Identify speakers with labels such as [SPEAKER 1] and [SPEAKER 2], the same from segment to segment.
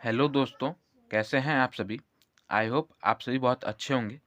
[SPEAKER 1] Hello दोस्तों, कैसे हैं आप सभी? आई होप आप सभी बहुत अच्छे होंगे।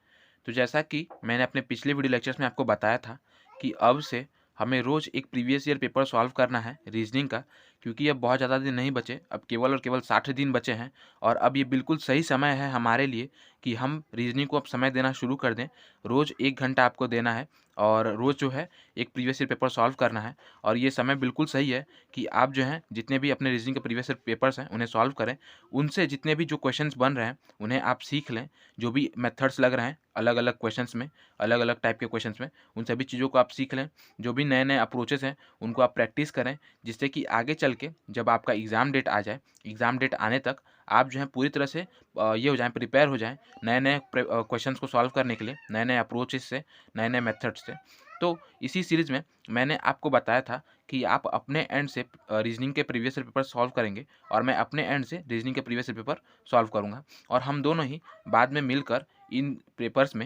[SPEAKER 1] तो जैसा कि मैंने अपने पिछले वीडियो लेक्चर्स में आपको बताया था कि अब से हमें रोज़ एक प्रीवियस ईयर पेपर सॉल्व करना है रीजनिंग का, क्योंकि अब बहुत ज़्यादा दिन नहीं बचे, अब केवल और केवल 60 दिन बचे हैं। और अब ये बिल्कुल सही समय है हमारे लिए कि हम रीजनिंग को अब समय देना शुरू कर दें। रोज़ 1 घंटा आपको देना है और रोज़ जो है एक प्रीवियस ईयर पेपर सॉल्व करना है। और ये समय बिल्कुल सही है कि आप जो हैं जितने भी अपने रीजनिंग के प्रीवियस ईयर पेपर्स हैं उन्हें सॉल्व करें। उनसे जितने भी जो क्वेश्चंस बन रहे हैं उन्हें आप सीख लें। जो भी मेथड्स लग रहे हैं अलग-अलग क्वेश्चंस में, अलग-अलग टाइप के क्वेश्चंस में, उन सभी चीज़ों को आप सीख लें। जो भी नए-नए अप्रोचेस हैं, उनको आप प्रैक्टिस करें, जिससे कि आगे चल के जब आपका एग्ज़ाम डेट आ जाए, एग्ज़ाम डेट आने तक आप जो है पूरी तरह से ये हो जाएँ, प्रिपेयर हो जाएँ, नए-नए क्वेश्चंस को सॉल्व करने के लिए, नए-नए अप्रोचेस से, नए-नए मेथड्स से। तो इसी सीरीज़ में मैंने आपको बताया था कि आप अपने एंड से रीज़निंग के प्रीवियस ईयर पेपर सॉल्व करेंगे और मैं अपने एंड से रीज़निंग के प्रीवियस ईयर पेपर सॉल्व करूँगा। और हम दोनों ही बाद में मिलकर इन पेपर्स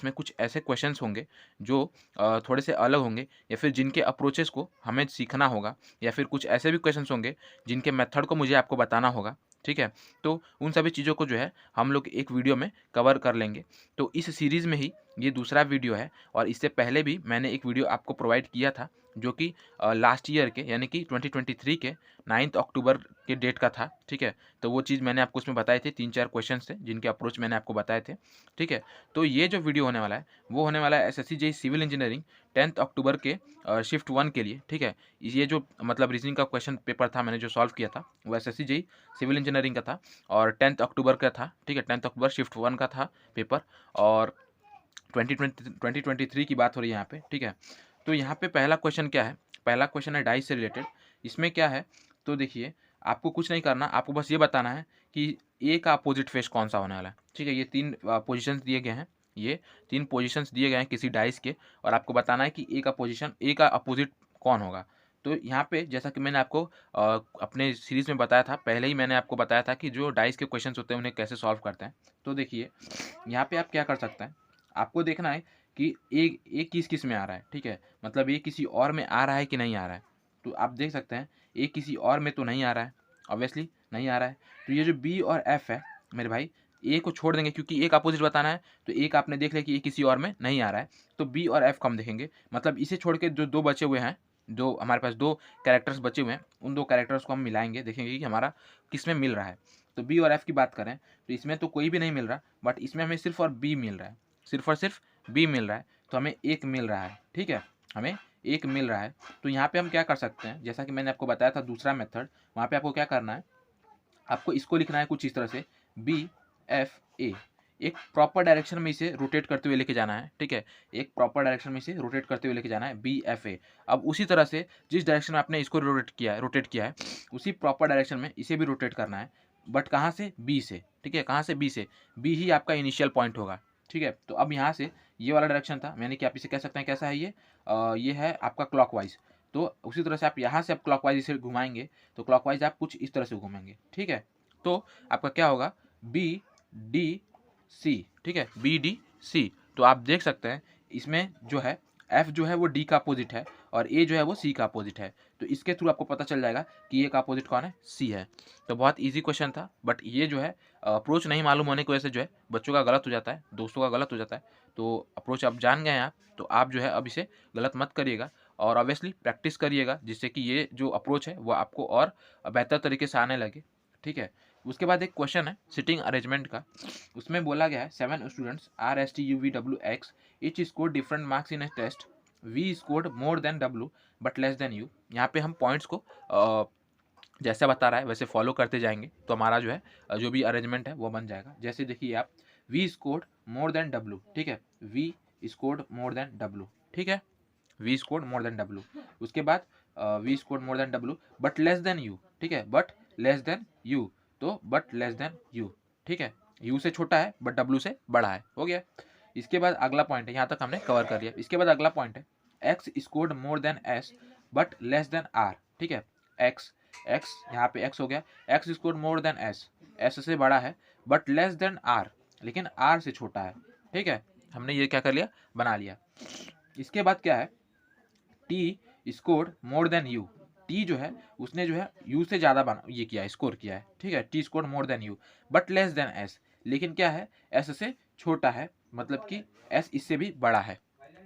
[SPEAKER 1] में कुछ ऐसे क्वेश्चंस होंगे जो थोड़े से अलग होंगे, या फिर जिनके अप्रोचेस को हमें सीखना होगा, या फिर कुछ ऐसे भी क्वेश्चंस होंगे जिनके मेथड को मुझे आपको बताना होगा। ठीक है? तो उन सभी चीज़ों को जो है हम लोग एक वीडियो में कवर कर लेंगे। तो इस सीरीज़ में ही ये दूसरा वीडियो है, और इससे पहले भी मैंने एक वीडियो आपको प्रोवाइड किया था जो कि लास्ट ईयर के यानी कि 2023 के 9 अक्टूबर के डेट का था। ठीक है? तो वो चीज़ मैंने आपको उसमें बताई थी, 3-4 क्वेश्चंस थे जिनके अप्रोच मैंने आपको बताए थे। ठीक है? तो ये जो वीडियो होने वाला है, वो होने वाला है एसएससी जेईई सिविल इंजीनियरिंग 10 अक्टूबर के शिफ्ट 1 के लिए। ठीक है? ये जो मतलब रीजनिंग का क्वेश्चन पेपर था मैंने जो सॉल्व किया था, वो एसएससी जेईई सिविल इंजीनियरिंग का था और 10 अक्टूबर का था। ठीक है? 10 अक्टूबर शिफ्ट 1 का था पेपर। और 2023 की बात हो रही है यहाँ पे। ठीक है? तो यहाँ पे पहला क्वेश्चन क्या है? पहला क्वेश्चन है डाइस से रिलेटेड। इसमें क्या है, तो देखिए, आपको कुछ नहीं करना, आपको बस ये बताना है कि ए का अपोजिट फेस कौन-सा होने वाला है। ठीक है? ये 3 पोज़ीशंस दिए गए हैं। ये 3 पोज़ीशंस दिए गए हैं किसी डाइस के, और आपको बताना है कि ए का अपोजिट कौन होगा। तो यहाँ पे जैसा कि मैंने आपको अपने सीरीज़ में बताया था, पहले ही मैंने आपको बताया था कि जो डाइस के क्वेश्चन्स होते हैं उन्हें कैसे सॉल्व करते हैं। तो देखिए, यहाँ पे आप क्या कर सकते हैं, आपको देखना है कि ए किस-किस में आ रहा है। ठीक है? मतलब ये किसी और में आ रहा है कि नहीं आ रहा है। तो आप देख सकते हैं ए किसी और में तो नहीं आ रहा है, ऑब्वियसली नहीं आ रहा है। तो ये जो बी और एफ है मेरे भाई, ए को छोड़ देंगे क्योंकि ए का अपोजिट बताना है। तो ए का आपने देख लिया कि ये किसी और में नहीं आ रहा है, तो बी और एफ को हम देखेंगे। मतलब इसे छोड़ के जो 2 बचे हुए हैं, 2 हमारे पास 2 कैरेक्टर्स बचे हुए हैं, उन 2 कैरेक्टर्स को हम मिलाएँगे, देखेंगे कि हमारा किसमें मिल रहा है। तो बी और एफ की बात करें तो इसमें तो कोई भी नहीं मिल रहा, बट इसमें हमें सिर्फ़ और बी मिल रहा है। सिर्फ़ और सिर्फ़ बी मिल रहा है, तो हमें 1 मिल रहा है। ठीक है? हमें 1 मिल रहा है। तो यहाँ पे हम क्या कर सकते हैं, जैसा कि मैंने आपको बताया था दूसरा मेथड, वहाँ पे आपको क्या करना है, आपको इसको लिखना है कुछ इस तरह से, बी एफ ए। एक प्रॉपर डायरेक्शन में इसे रोटेट करते हुए लेके जाना है। ठीक है? एक प्रॉपर डायरेक्शन में इसे रोटेट करते हुए लेके जाना है, बी एफ ए। अब उसी तरह से जिस डायरेक्शन में आपने इसको रोटेट किया है, उसी प्रॉपर डायरेक्शन में इसे भी रोटेट करना है, बट कहाँ से? बी से। ठीक है? कहाँ से? बी से। बी ही आपका इनिशियल पॉइंट होगा। ठीक है? तो अब यहाँ से ये वाला डायरेक्शन था, यानी कि आप इसे कह सकते हैं कैसा है ये? ये है आपका क्लॉकवाइज़। तो उसी तरह से आप यहाँ से आप क्लॉकवाइज़ इसे घुमाएँगे, तो क्लॉकवाइज़ आप कुछ इस तरह से घूमेंगे। ठीक है? तो आपका क्या होगा? B D C. ठीक है? B D C. तो आप देख सकते हैं इसमें जो है एफ जो है वो डी का अपोजिट है, और ए जो है वो सी का अपोजिट है। तो इसके थ्रू आपको पता चल जाएगा कि ए का अपोजिट कौन है? सी है। तो बहुत ईज़ी क्वेश्चन था, बट ये जो है अप्रोच नहीं मालूम होने की वजह से जो है बच्चों का गलत हो जाता है, दोस्तों का गलत हो जाता है। तो अप्रोच आप जान गए हैं आप, तो आप जो है अब इसे गलत मत करिएगा, और ऑब्वियसली प्रैक्टिस करिएगा, जिससे कि ये जो अप्रोच है वो आपको और बेहतर तरीके से आने लगे। ठीक है? उसके बाद एक क्वेश्चन है सिटिंग अरेंजमेंट का। उसमें बोला गया है 7 students R S T U V W X each score different marks in a test, V scored more than W but less than U. यहाँ पे हम पॉइंट्स को जैसे बता रहा है वैसे फॉलो करते जाएंगे, तो हमारा जो है जो भी अरेंजमेंट है वो बन जाएगा। जैसे देखिए आप, V scored more than W. ठीक है? V scored more than W. ठीक है? V scored more than W. उसके बाद V scored more than W but less than U. ठीक है? But less than U. तो बट लेस देन यू। ठीक है? यू से छोटा है बट डब्ल्यू से बड़ा है। हो गया? इसके बाद अगला पॉइंट है, यहाँ तक हमने कवर कर लिया। इसके बाद अगला पॉइंट है, X scored more than S but less than R. ठीक है? एक्स एक्स यहाँ पे एक्स हो गया, X scored more than S, S से बड़ा है, बट लेस देन आर, लेकिन आर से छोटा है। ठीक है? हमने ये क्या कर लिया? बना लिया। इसके बाद क्या है, T scored more then you. T जो है उसने जो है यू से ज़्यादा बना ये किया है, स्कोर किया है, ठीक है, T score more than you but less then S, लेकिन क्या है एस से छोटा है, मतलब कि एस इससे भी बड़ा है,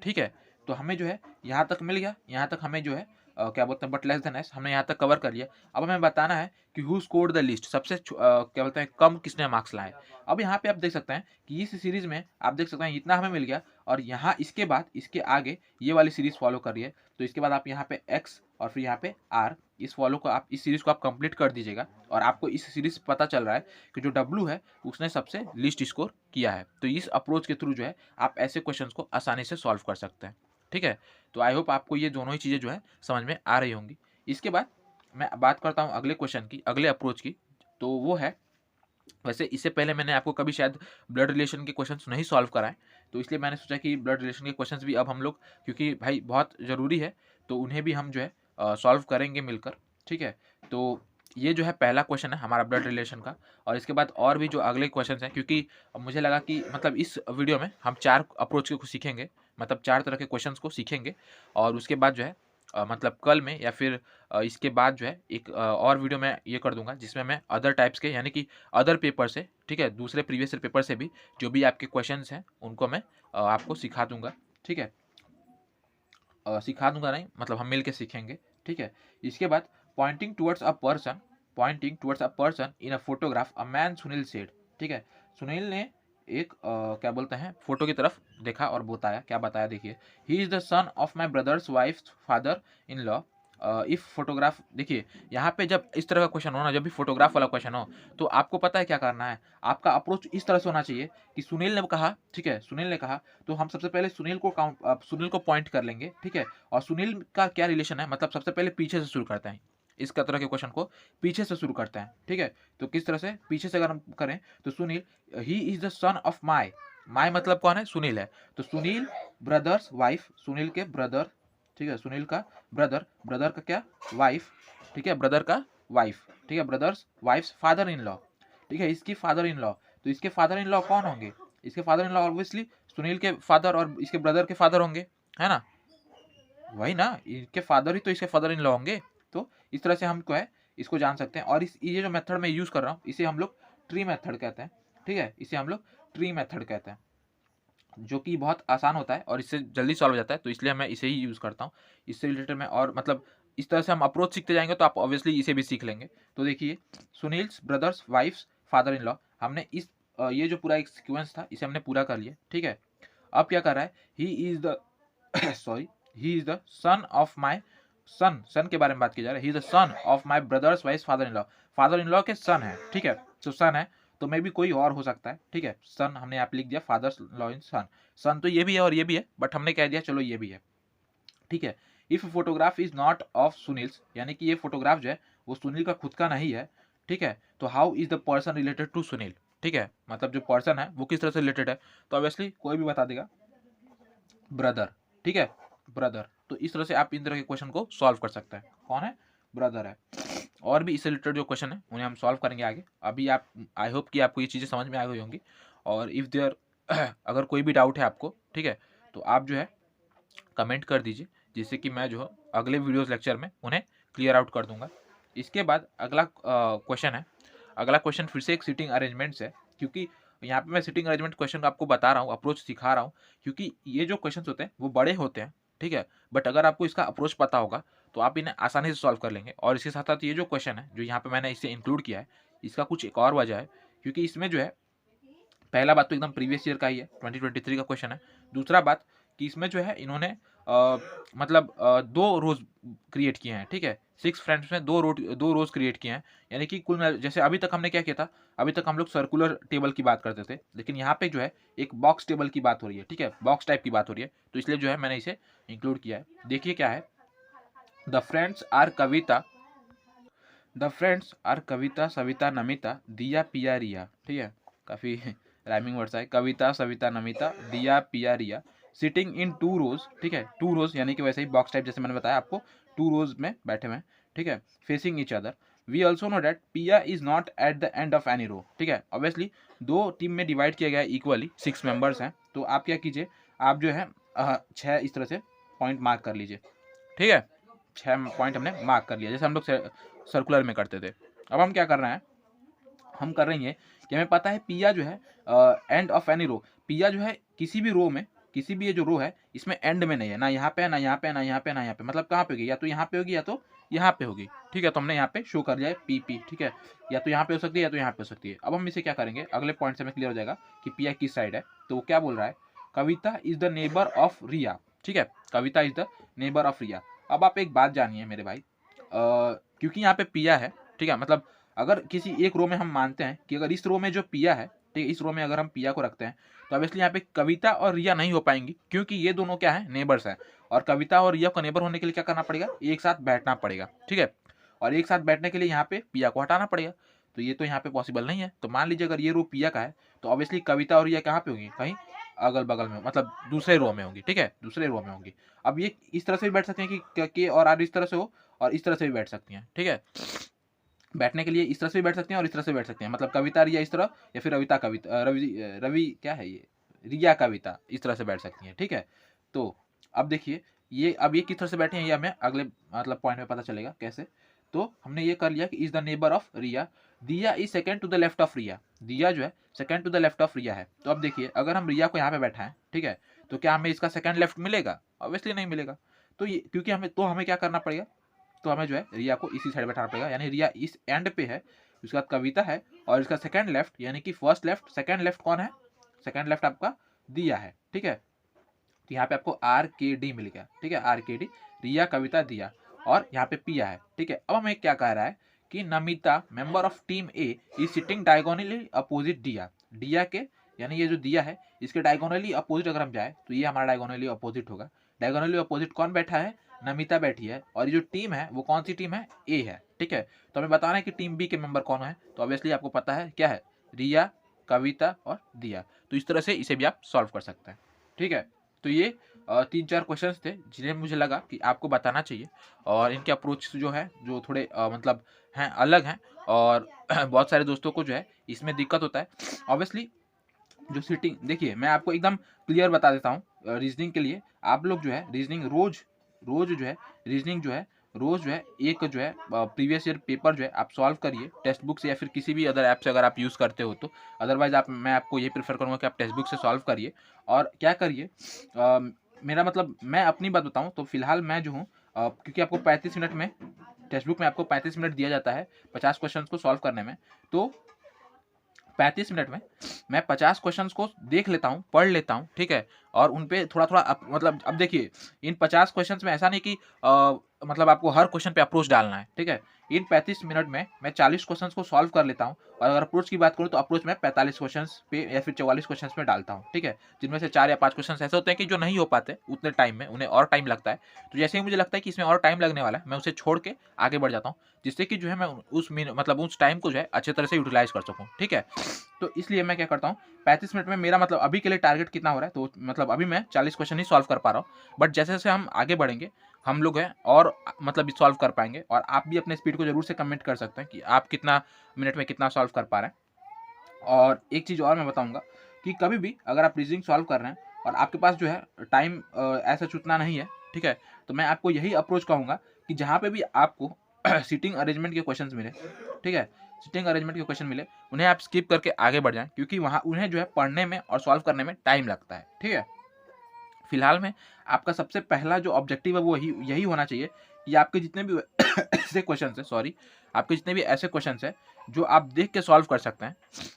[SPEAKER 1] ठीक है। तो हमें जो है यहाँ तक मिल गया, यहाँ तक हमें जो है क्या बोलते हैं बट लेस देन एस हमने यहाँ तक कवर कर लिया। अब हमें बताना है कि हु स्कोर्ड द लिस्ट, सबसे क्या बोलते हैं कम किसने मार्क्स लाए। अब यहाँ पे आप देख सकते हैं कि इस सीरीज में आप देख सकते हैं इतना हमें मिल गया, और यहाँ इसके बाद इसके आगे ये वाली सीरीज फॉलो कर रही है, तो इसके बाद आप यहाँ पे एक्स और फिर यहाँ पे आर, इस फॉलो को आप इस सीरीज को आप कंप्लीट कर दीजिएगा, और आपको इस सीरीज से पता चल रहा है कि जो डब्लू है उसने सबसे लिस्ट स्कोर किया है। तो इस अप्रोच के थ्रू जो है आप ऐसे क्वेश्चंस को आसानी से सॉल्व कर सकते हैं, ठीक है। तो आई होप आपको ये दोनों ही चीज़ें जो है समझ में आ रही होंगी। इसके बाद मैं बात करता हूँ अगले क्वेश्चन की, अगले अप्रोच की, तो वो है, वैसे इससे पहले मैंने आपको कभी शायद ब्लड रिलेशन के क्वेश्चंस नहीं सॉल्व कराए, तो इसलिए मैंने सोचा कि ब्लड रिलेशन के क्वेश्चंस भी अब हम लोग, क्योंकि भाई बहुत ज़रूरी है, तो उन्हें भी हम जो है सॉल्व करेंगे मिलकर, ठीक है। तो ये जो है पहला क्वेश्चन है हमारा ब्लड रिलेशन का, और इसके बाद और भी जो अगले क्वेश्चन हैं, क्योंकि मुझे लगा कि मतलब इस वीडियो में हम 4 अप्रोच के कुछ सीखेंगे, मतलब 4 तरह के क्वेश्चंस को सीखेंगे, और उसके बाद जो है मतलब कल में या फिर इसके बाद जो है एक और वीडियो मैं ये कर दूंगा जिसमें मैं अदर टाइप्स के, यानी कि अदर पेपर से, ठीक है, दूसरे प्रीवियस ईयर पेपर से भी जो भी आपके क्वेश्चंस हैं उनको मैं आपको सिखा दूंगा, ठीक है। सिखा दूंगा नहीं, मतलब हम मिल के सीखेंगे, ठीक है। इसके बाद pointing towards a person, pointing towards a person in a photograph a man Sunil said, ठीक है। सुनील ने एक क्या बोलते हैं फोटो की तरफ देखा और बताया, क्या बताया देखिए, ही is the son of my brother's wife father in law if photograph. देखिए यहाँ पे जब इस तरह का क्वेश्चन हो ना, जब भी फोटोग्राफ वाला क्वेश्चन हो, तो आपको पता है क्या करना है, आपका अप्रोच इस तरह से होना चाहिए कि सुनील ने कहा, ठीक है, सुनील ने कहा, तो हम सबसे पहले सुनील को सुनील को पॉइंट कर लेंगे, ठीक है। और सुनील का क्या रिलेशन है, मतलब सबसे पहले पीछे से शुरू करते हैं, इस तरह के क्वेश्चन को पीछे से शुरू करते हैं, ठीक है। तो किस तरह से पीछे से अगर हम करें, तो Sunil he is the son of my, my मतलब कौन है, सुनील है, तो सुनील ब्रदर्स वाइफ, सुनील के ब्रदर, ठीक है, सुनील का ब्रदर, ब्रदर का क्या वाइफ, ठीक है, ब्रदर का वाइफ, ठीक है, brothers wife father in law, ठीक है, इसकी फादर इन लॉ, तो इसके फादर इन लॉ कौन होंगे, इसके father in law obviously Sunil के फादर और इसके ब्रदर के फादर होंगे, है ना, वही ना, इनके फादर ही तो इसके फादर इन लॉ होंगे। तो इस तरह से हमको है इसको जान सकते हैं, और इस ये जो मेथड मैं यूज कर रहा हूँ इसे हम लोग ट्री मेथड कहते हैं, ठीक है, इसे हम लोग ट्री मेथड कहते हैं, जो कि बहुत आसान होता है और इससे जल्दी सॉल्व हो जाता है, तो इसलिए मैं इसे ही यूज़ करता हूँ। इससे रिलेटेड मैं और मतलब इस तरह से हम अप्रोच सीखते जाएंगे तो आप ऑब्वियसली इसे भी सीख लेंगे। तो देखिए, Sunil's brother's wife's father in law, हमने इस ये जो पूरा एक सीक्वेंस था इसे हमने पूरा कर लिया, ठीक है। अब क्या कर रहा है, he is the sorry, he is the son of my, son, son के बारे में बात की जा रही है, he is the son of my brother's wife father in law के सन है, ठीक है। तो सन है, तो मे भी कोई और हो सकता है, ठीक है, सन हमने यहाँ पे लिख दिया, फादर लॉ इन सन, सन तो ये भी है और ये भी है, बट हमने कह दिया चलो ये भी है, ठीक है। If photograph is not of Sunil's, यानी कि ये फोटोग्राफ जो है वो सुनील का खुद का नहीं है, ठीक है, तो how is the person related to Sunil, ठीक है, मतलब जो पर्सन है वो किस तरह से रिलेटेड है, तो ऑब्वियसली कोई भी बता देगा ब्रदर, ठीक है, ब्रदर। तो इस तरह से आप इन तरह के क्वेश्चन को सॉल्व कर सकते हैं, कौन है, ब्रदर है। और भी इससे रिलेटेड जो क्वेश्चन है उन्हें हम सॉल्व करेंगे आगे। अभी आप, आई होप कि आपको ये चीज़ें समझ में आ गई होंगी, और इफ़ देयर अगर कोई भी डाउट है आपको, ठीक है, तो आप जो है कमेंट कर दीजिए, जिससे कि मैं जो है अगले वीडियोस लेक्चर में उन्हें क्लियर आउट कर दूंगा। इसके बाद अगला क्वेश्चन है, अगला क्वेश्चन फिर से एक सीटिंग अरेंजमेंट्स है, क्योंकि यहाँ पे मैं सीटिंग अरेंजमेंट क्वेश्चन आपको बता रहा हूँ, अप्रोच सिखा रहा हूँ, क्योंकि ये जो क्वेश्चन होते हैं वो बड़े होते हैं, ठीक है, बट अगर आपको इसका अप्रोच पता होगा तो आप इन्हें आसानी से सॉल्व कर लेंगे। और इसके साथ साथ ये जो क्वेश्चन है जो यहाँ पे मैंने इसे इंक्लूड किया है, इसका कुछ एक और वजह है, क्योंकि इसमें जो है पहला बात तो एकदम प्रीवियस ईयर का ही है, 2023 का क्वेश्चन है। दूसरा बात कि इसमें जो है इन्होंने मतलब 2 रोज क्रिएट किए हैं, ठीक है, 6 फ्रेंड्स में 2 रोज क्रिएट किए हैं, यानी कि कुल जैसे अभी तक हमने क्या किया था, अभी तक हम लोग सर्कुलर टेबल की बात करते थे, लेकिन यहाँ पे जो है एक बॉक्स टेबल की बात हो रही है, ठीक है, बॉक्स टाइप की बात हो रही है, तो इसलिए जो है मैंने इसे इंक्लूड किया है। देखिए क्या है, the friends are Kavita, the friends are Kavita Savita Namita Diya Piya रिया, ठीक है, काफ़ी राइमिंग वर्ड्स है, कविता सविता नमिता दिया पिया रिया सिटिंग इन 2 रोज, ठीक है, 2 रोज यानी कि वैसे ही बॉक्स टाइप जैसे मैंने बताया आपको, 2 रोज में बैठे हुए हैं, ठीक है, facing each other. We also know that Piya is not at the end of any row, ठीक है, ऑब्वियसली 2 टीम में डिवाइड किया गया है इक्वली, 6 मेंबर्स हैं, तो आप क्या कीजिए, आप जो है 6 इस तरह से पॉइंट मार्क कर लीजिए, ठीक है, 6 पॉइंट हमने मार्क कर लिया, जैसे हम लोग सर्कुलर में करते थे। अब हम क्या कर रहे हैं, हम कर रही हैं कि हमें पता है पिया जो है एंड ऑफ एनी रो, पिया जो है किसी भी रो में, किसी भी ये जो रो है इसमें एंड में नहीं है, ना यहाँ पे है, ना यहाँ पे, ना यहाँ पे, ना यहाँ पे, मतलब कहाँ पे होगी, या तो यहाँ पे होगी या तो यहाँ पे होगी, ठीक है। तो हमने यहाँ पे शो कर लिया है पी पी, ठीक है, या तो यहाँ पे हो सकती है या तो यहाँ पे हो सकती है। अब हम इसे क्या करेंगे, अगले पॉइंट से हमें क्लियर हो जाएगा कि पिया किस साइड है। तो वो क्या बोल रहा है, कविता इज द नेबर ऑफ रिया, ठीक है, कविता इज द नेबर ऑफ रिया। अब आप एक बात जानिए मेरे भाई, क्योंकि यहाँ पे पिया है, ठीक है, मतलब अगर किसी एक रो में हम मानते हैं कि अगर इस रो में जो पिया है, ठीक है, इस रो में अगर हम पिया को रखते हैं तो ऑब्वियसली यहाँ पे कविता और रिया नहीं हो पाएंगी, क्योंकि ये दोनों क्या है, नेबर्स हैं। और कविता और रिया का नेबर होने के लिए क्या करना पड़ेगा, एक साथ बैठना पड़ेगा, ठीक है। और एक साथ बैठने के लिए यहाँ पे पिया को हटाना पड़ेगा, तो ये तो यहाँ पे पॉसिबल नहीं है। तो मान लीजिए अगर ये रो पिया का है तो ऑब्वियसली कविता और रिया कहाँ पे होंगी, कहीं अगल बगल में, मतलब दूसरे रो में होंगी, ठीक है, दूसरे रो में होंगी। अब ये इस तरह से भी बैठ सकते हैं कि के और आर इस तरह से हो, और इस तरह से भी बैठ सकती हैं, ठीक है। बैठने के लिए इस तरह से भी बैठ सकते हैं और इस तरह से बैठ सकते हैं, मतलब कविता रिया इस तरह, या फिर रविता कविता, रवि क्या है ये, रिया कविता इस तरह से बैठ सकती हैं, ठीक है। तो अब देखिए ये, अब ये किस तरह से बैठे हैं ये हमें अगले मतलब पॉइंट में पता चलेगा कैसे। तो हमने ये कर लिया कि is the neighbour of Riya, Diya is second to the left of Riya, Diya जो है second to the left of Riya है। तो अब देखिए अगर हम रिया को यहाँ पे बैठा है, ठीक है, तो क्या हमें इसका सेकंड लेफ्ट मिलेगा, ऑब्वियसली नहीं मिलेगा। तो ये क्योंकि हमें क्या करना पड़ेगा, तो हमें जो है रिया को इसी साइड बैठाना पड़ेगा, यानी रिया इस एंड पे है, उसके बाद कविता है, और इसका सेकंड लेफ्ट यानी कि फर्स्ट लेफ्ट, सेकंड लेफ्ट कौन है, सेकंड लेफ्ट आपका दिया है, ठीक है। तो यहाँ पे आपको RKD मिल गया, ठीक है, RKD, रिया कविता दिया, और यहाँ पे पिया है, ठीक है। अब हमें क्या कह रहा है कि Namita member of team A is sitting diagonally opposite दिया, दिया के यानी ये जो दिया है इसके डायगोनली अपोजिट अगर हम जाए तो ये हमारा डायगोनली अपोजिट होगा। डायगोनली अपोजिट कौन बैठा है, नमिता बैठी है, और ये जो टीम है वो कौन सी टीम है, ए है, ठीक है। तो हमें बताना है कि टीम बी के मेंबर कौन है, तो ऑब्वियसली आपको पता है क्या है, रिया कविता और दिया। तो इस तरह से इसे भी आप सॉल्व कर सकते हैं, ठीक है। तो ये 3-4 क्वेश्चंस थे जिन्हें मुझे लगा कि आपको बताना चाहिए, और इनके अप्रोच जो है जो थोड़े मतलब हैं, अलग हैं, और बहुत सारे दोस्तों को जो है इसमें दिक्कत होता है। ऑब्वियसली जो सीटिंग, देखिए मैं आपको एकदम क्लियर बता देता हूँ, रीजनिंग के लिए आप लोग जो है रीजनिंग रोज जो है, रीजनिंग जो है रोज जो है एक जो है प्रीवियस ईयर पेपर जो है आप सॉल्व करिए टेक्स्ट बुक से, या फिर किसी भी अदर ऐप से अगर आप यूज़ करते हो तो। अदरवाइज मैं आपको ये प्रेफर करूँगा कि आप टेक्स्ट बुक से सॉल्व करिए। और क्या करिए, मेरा मतलब मैं अपनी बात बताऊँ तो फिलहाल मैं जो हूँ, क्योंकि आपको 35 मिनट में, टेक्स्ट बुक में आपको 35 मिनट दिया जाता है 50 क्वेश्चन को सॉल्व करने में, तो 35 मिनट में मैं 50 क्वेश्चंस को देख लेता हूँ, पढ़ लेता हूँ, ठीक है, और उन पे थोड़ा थोड़ा मतलब अब देखिए इन 50 क्वेश्चंस में ऐसा नहीं कि मतलब आपको हर क्वेश्चन पे अप्रोच डालना है, ठीक है। इन 35 मिनट में मैं 40 क्वेश्चंस को सॉल्व कर लेता हूँ, और अगर अप्रोच की बात करूँ तो अप्रोच में 45 क्वेश्चंस पे या फिर 44 क्वेश्चंस में डालता हूँ, ठीक है, जिनमें से 4 या 5 क्वेश्चंस ऐसे होते हैं कि जो नहीं हो पाते उतने टाइम में, उन्हें और टाइम लगता है। तो जैसे ही मुझे लगता है कि इसमें और टाइम लगने वाला है, मैं उसे छोड़ के आगे बढ़ जाता हूँ, जिससे कि जो है मैं मतलब उस टाइम को जो है अच्छे तरह से यूटिलाइज कर सकूँ, ठीक है। तो इसलिए मैं क्या करता हूँ, 35 मिनट में मेरा मतलब अभी के लिए टारगेट कितना हो रहा है, तो मतलब अभी मैं 40 क्वेश्चन ही सॉल्व कर पा रहा हूँ, बट जैसे जैसे हम आगे बढ़ेंगे हम लोग हैं और मतलब सॉल्व कर पाएंगे। और आप भी अपने स्पीड को जरूर से कमेंट कर सकते हैं कि आप कितना मिनट में कितना सॉल्व कर पा रहे हैं। और एक चीज़ और मैं बताऊंगा कि कभी भी अगर आप रीजनिंग सॉल्व कर रहे हैं और आपके पास जो है टाइम ऐसा उतना नहीं है, ठीक है, तो मैं आपको यही अप्रोच कहूँगा कि जहाँ पे भी आपको सीटिंग अरेंजमेंट के क्वेश्चंस मिले, ठीक है, सीटिंग अरेंजमेंट के क्वेश्चन मिले, उन्हें आप स्किप करके आगे बढ़ जाएं, क्योंकि वहाँ उन्हें जो है पढ़ने में और सॉल्व करने में टाइम लगता है, ठीक है। फिलहाल में आपका सबसे पहला जो ऑब्जेक्टिव है वो यही होना चाहिए कि आपके जितने भी ऐसे क्वेश्चन है, सॉरी, आपके जितने भी ऐसे क्वेश्चन है जो आप देख के सॉल्व कर सकते हैं,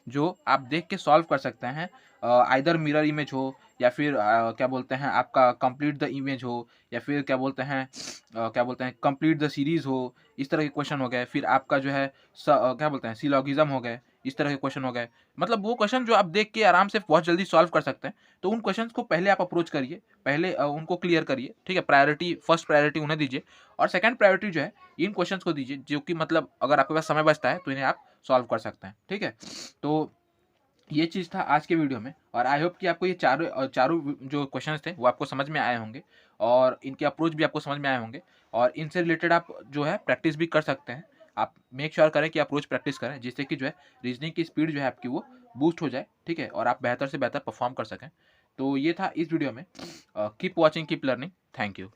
[SPEAKER 1] जो आप देख के सॉल्व कर सकते हैं, आइदर मिरर इमेज हो, या फिर क्या बोलते हैं आपका कंप्लीट द इमेज हो, या फिर क्या बोलते हैं कंप्लीट द सीरीज हो, इस तरह के क्वेश्चन हो गए। फिर आपका जो है क्या बोलते हैं सिलोगिज्म हो गए, इस तरह के क्वेश्चन हो गए, मतलब वो क्वेश्चन जो आप देख के आराम से बहुत जल्दी सॉल्व कर सकते हैं। तो उन क्वेश्चंस को पहले आप अप्रोच करिए, पहले उनको क्लियर करिए, ठीक है, प्रायोरिटी फर्स्ट प्रायोरिटी उन्हें दीजिए, और सेकंड प्रायोरिटी जो है इन क्वेश्चंस को दीजिए जो कि मतलब अगर आपके पास समय बचता है तो इन्हें आप सॉल्व कर सकते हैं, ठीक है। तो ये चीज़ था आज के वीडियो में, और आई होप कि आपको ये चारों जो क्वेश्चंस थे वो आपको समझ में आए होंगे, और इनके अप्रोच भी आपको समझ में आए होंगे, और इनसे रिलेटेड आप जो है प्रैक्टिस भी कर सकते हैं। आप मेक श्योर करें कि अप्रोच प्रैक्टिस करें, जिससे कि जो है रीजनिंग की स्पीड जो है आपकी वो बूस्ट हो जाए, ठीक है, और आप बेहतर से बेहतर परफॉर्म कर सकें। तो ये था इस वीडियो में। Keep watching, keep learning, thank you.